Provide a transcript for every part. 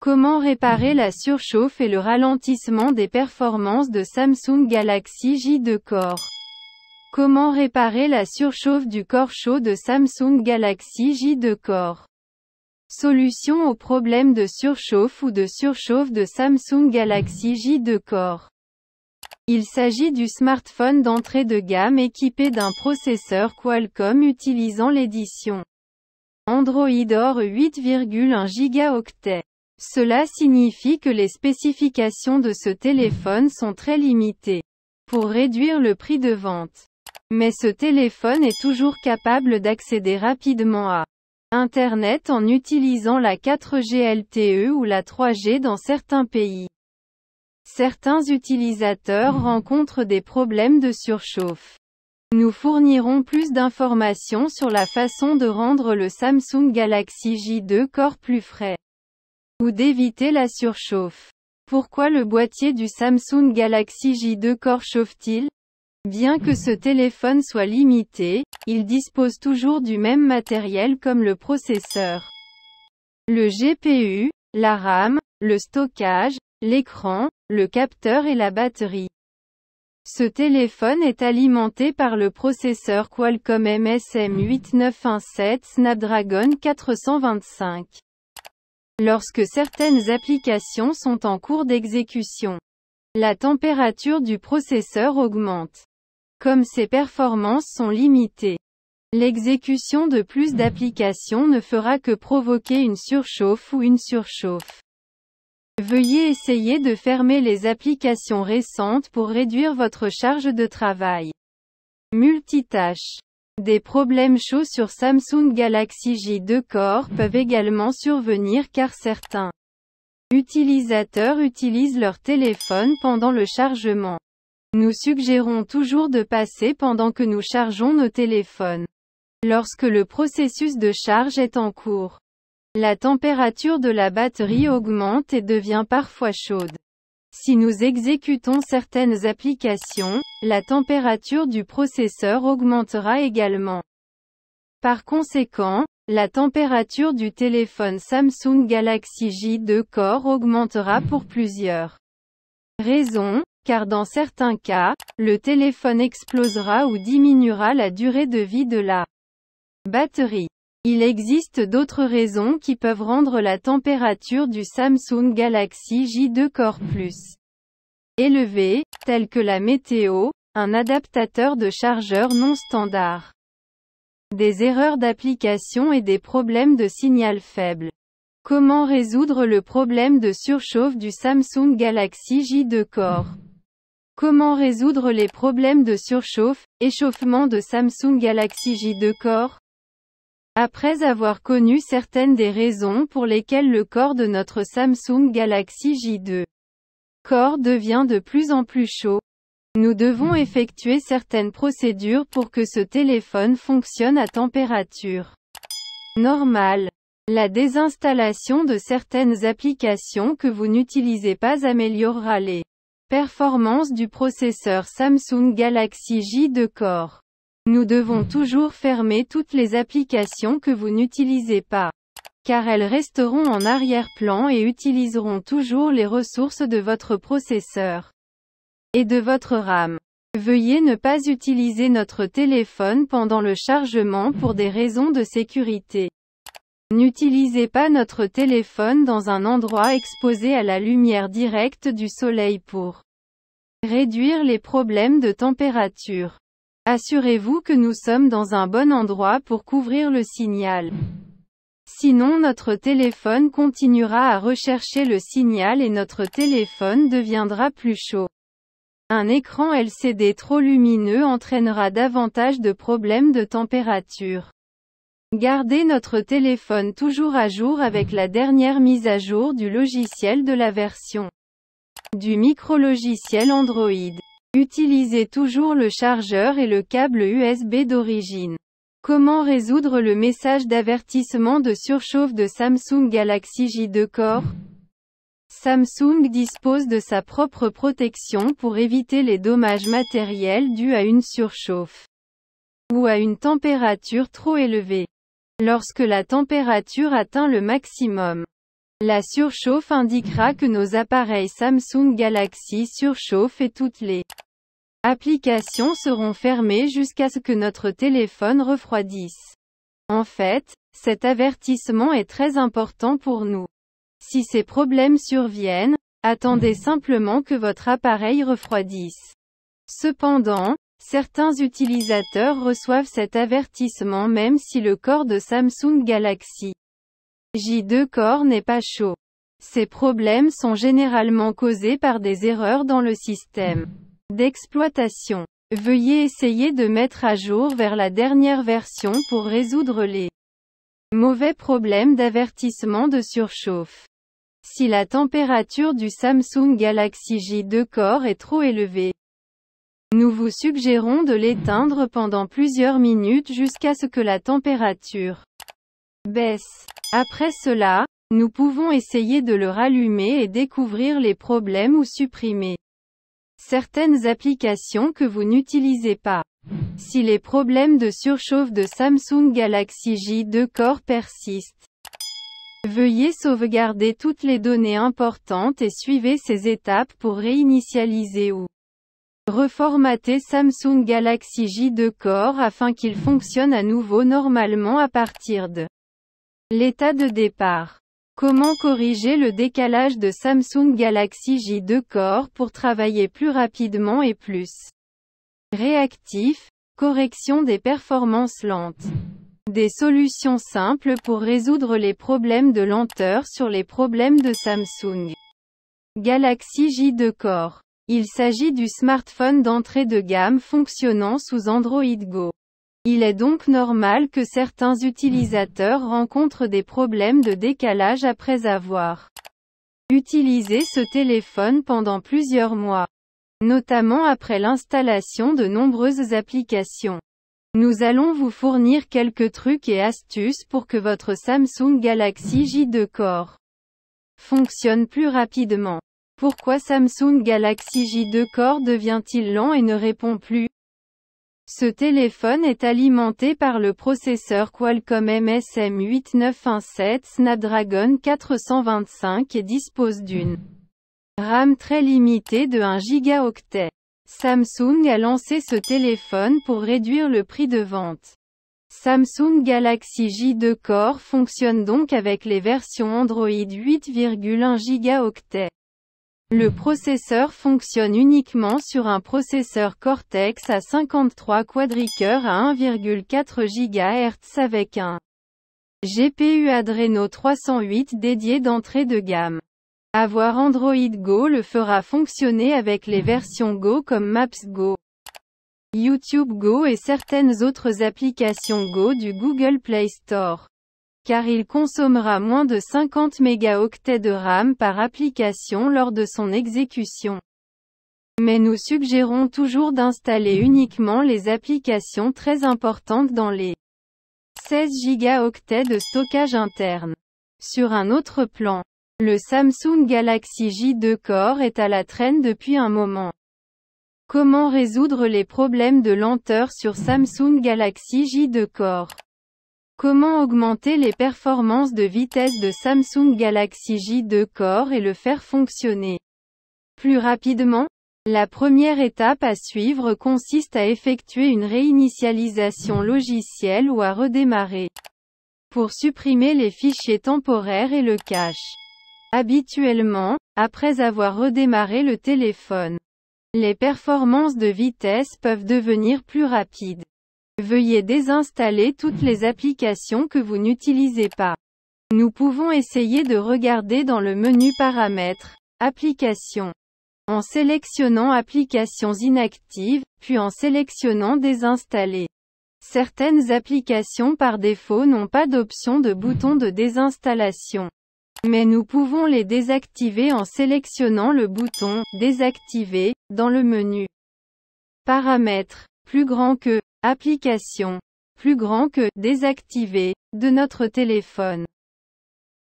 Comment réparer la surchauffe et le ralentissement des performances de Samsung Galaxy J2 Core? Comment réparer la surchauffe du corps chaud de Samsung Galaxy J2 Core? Solution au problème de surchauffe ou de surchauffe de Samsung Galaxy J2 Core. Il s'agit du smartphone d'entrée de gamme équipé d'un processeur Qualcomm utilisant l'édition Android Or 8,1 Go. Cela signifie que les spécifications de ce téléphone sont très limitées pour réduire le prix de vente. Mais ce téléphone est toujours capable d'accéder rapidement à Internet en utilisant la 4G LTE ou la 3G dans certains pays. Certains utilisateurs rencontrent des problèmes de surchauffe. Nous fournirons plus d'informations sur la façon de rendre le Samsung Galaxy J2 Core plus frais ou d'éviter la surchauffe. Pourquoi le boîtier du Samsung Galaxy J2 Core chauffe-t-il? Bien que ce téléphone soit limité, il dispose toujours du même matériel comme le processeur, le GPU, la RAM, le stockage, l'écran, le capteur et la batterie. Ce téléphone est alimenté par le processeur Qualcomm MSM 8917 Snapdragon 425. Lorsque certaines applications sont en cours d'exécution, la température du processeur augmente. Comme ses performances sont limitées, l'exécution de plus d'applications ne fera que provoquer une surchauffe ou une surchauffe. Veuillez essayer de fermer les applications récentes pour réduire votre charge de travail. Multitâche. Des problèmes chauds sur Samsung Galaxy J2 Core peuvent également survenir car certains utilisateurs utilisent leur téléphone pendant le chargement. Nous suggérons toujours de passer pendant que nous chargeons nos téléphones. Lorsque le processus de charge est en cours, la température de la batterie augmente et devient parfois chaude. Si nous exécutons certaines applications, la température du processeur augmentera également. Par conséquent, la température du téléphone Samsung Galaxy J2 Core augmentera pour plusieurs raisons, car dans certains cas, le téléphone explosera ou diminuera la durée de vie de la batterie. Il existe d'autres raisons qui peuvent rendre la température du Samsung Galaxy J2 Core plus élevée, telles que la météo, un adaptateur de chargeur non standard, des erreurs d'application et des problèmes de signal faible. Comment résoudre le problème de surchauffe du Samsung Galaxy J2 Core? Comment résoudre les problèmes de surchauffe, échauffement de Samsung Galaxy J2 Core? Après avoir connu certaines des raisons pour lesquelles le corps de notre Samsung Galaxy J2 Core devient de plus en plus chaud, nous devons effectuer certaines procédures pour que ce téléphone fonctionne à température normale. La désinstallation de certaines applications que vous n'utilisez pas améliorera les performances du processeur Samsung Galaxy J2 Core. Nous devons toujours fermer toutes les applications que vous n'utilisez pas, car elles resteront en arrière-plan et utiliseront toujours les ressources de votre processeur et de votre RAM. Veuillez ne pas utiliser notre téléphone pendant le chargement pour des raisons de sécurité. N'utilisez pas notre téléphone dans un endroit exposé à la lumière directe du soleil pour réduire les problèmes de température. Assurez-vous que nous sommes dans un bon endroit pour couvrir le signal. Sinon notre téléphone continuera à rechercher le signal et notre téléphone deviendra plus chaud. Un écran LCD trop lumineux entraînera davantage de problèmes de température. Gardez notre téléphone toujours à jour avec la dernière mise à jour du logiciel de la version du micro-logiciel Android. Utilisez toujours le chargeur et le câble USB d'origine. Comment résoudre le message d'avertissement de surchauffe de Samsung Galaxy J2 Core? Samsung dispose de sa propre protection pour éviter les dommages matériels dus à une surchauffe ou à une température trop élevée. Lorsque la température atteint le maximum, La surchauffe indiquera que nos appareils Samsung Galaxy surchauffent et toutes les applications seront fermées jusqu'à ce que notre téléphone refroidisse. En fait, cet avertissement est très important pour nous. Si ces problèmes surviennent, attendez simplement que votre appareil refroidisse. Cependant, certains utilisateurs reçoivent cet avertissement même si le corps de Samsung Galaxy J2 Core n'est pas chaud. Ces problèmes sont généralement causés par des erreurs dans le système d'exploitation. Veuillez essayer de mettre à jour vers la dernière version pour résoudre les mauvais problèmes d'avertissement de surchauffe. Si la température du Samsung Galaxy J2 Core est trop élevée, nous vous suggérons de l'éteindre pendant plusieurs minutes jusqu'à ce que la température baisse. Après cela, nous pouvons essayer de le rallumer et découvrir les problèmes ou supprimer certaines applications que vous n'utilisez pas. Si les problèmes de surchauffe de Samsung Galaxy J2 Core persistent, veuillez sauvegarder toutes les données importantes et suivez ces étapes pour réinitialiser ou reformater Samsung Galaxy J2 Core afin qu'il fonctionne à nouveau normalement à partir de l'état de départ. Comment corriger le décalage de Samsung Galaxy J2 Core pour travailler plus rapidement et plus réactif? Correction des performances lentes. Des solutions simples pour résoudre les problèmes de lenteur sur les problèmes de Samsung Galaxy J2 Core. Il s'agit du smartphone d'entrée de gamme fonctionnant sous Android Go. Il est donc normal que certains utilisateurs rencontrent des problèmes de décalage après avoir utilisé ce téléphone pendant plusieurs mois, notamment après l'installation de nombreuses applications. Nous allons vous fournir quelques trucs et astuces pour que votre Samsung Galaxy J2 Core fonctionne plus rapidement. Pourquoi Samsung Galaxy J2 Core devient-il lent et ne répond plus? Ce téléphone est alimenté par le processeur Qualcomm MSM8917 Snapdragon 425 et dispose d'une RAM très limitée de 1 Go. Samsung a lancé ce téléphone pour réduire le prix de vente. Samsung Galaxy J2 Core fonctionne donc avec les versions Android 8,1 Go. Le processeur fonctionne uniquement sur un processeur Cortex A53 quadricœur à 1,4 GHz avec un GPU Adreno 308 dédié d'entrée de gamme. Avoir Android Go le fera fonctionner avec les versions Go comme Maps Go, YouTube Go et certaines autres applications Go du Google Play Store. Car il consommera moins de 50 mégaoctets de RAM par application lors de son exécution. Mais nous suggérons toujours d'installer uniquement les applications très importantes dans les 16 gigaoctets de stockage interne. Sur un autre plan, le Samsung Galaxy J2 Core est à la traîne depuis un moment. Comment résoudre les problèmes de lenteur sur Samsung Galaxy J2 Core? Comment augmenter les performances de vitesse de Samsung Galaxy J2 Core et le faire fonctionner plus rapidement? La première étape à suivre consiste à effectuer une réinitialisation logicielle ou à redémarrer pour supprimer les fichiers temporaires et le cache. Habituellement, après avoir redémarré le téléphone, les performances de vitesse peuvent devenir plus rapides. Veuillez désinstaller toutes les applications que vous n'utilisez pas. Nous pouvons essayer de regarder dans le menu Paramètres, Applications, en sélectionnant Applications inactives, puis en sélectionnant Désinstaller. Certaines applications par défaut n'ont pas d'option de bouton de désinstallation. Mais nous pouvons les désactiver en sélectionnant le bouton « Désactiver » dans le menu Paramètres, plus grand que Applications, plus grand que Désactiver de notre téléphone.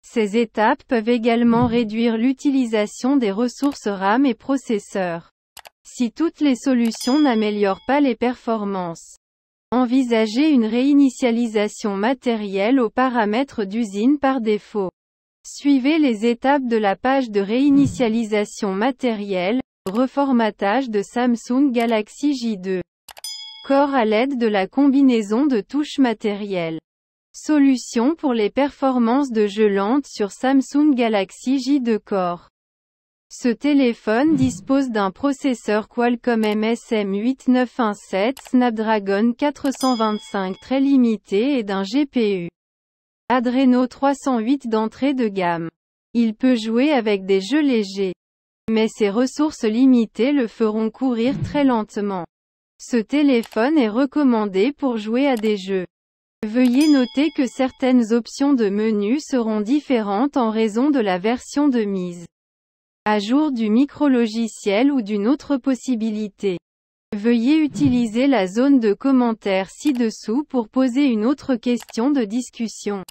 Ces étapes peuvent également réduire l'utilisation des ressources RAM et processeurs. Si toutes les solutions n'améliorent pas les performances, envisagez une réinitialisation matérielle aux paramètres d'usine par défaut. Suivez les étapes de la page de réinitialisation matérielle, reformatage de Samsung Galaxy J2 Core à l'aide de la combinaison de touches matérielles. Solution pour les performances de jeu lentes sur Samsung Galaxy J2 Core. Ce téléphone dispose d'un processeur Qualcomm MSM 8917 Snapdragon 425 très limité et d'un GPU Adreno 308 d'entrée de gamme. Il peut jouer avec des jeux légers, mais ses ressources limitées le feront courir très lentement. Ce téléphone est recommandé pour jouer à des jeux. Veuillez noter que certaines options de menu seront différentes en raison de la version de mise à jour du micro-logiciel ou d'une autre possibilité. Veuillez utiliser la zone de commentaires ci-dessous pour poser une autre question de discussion.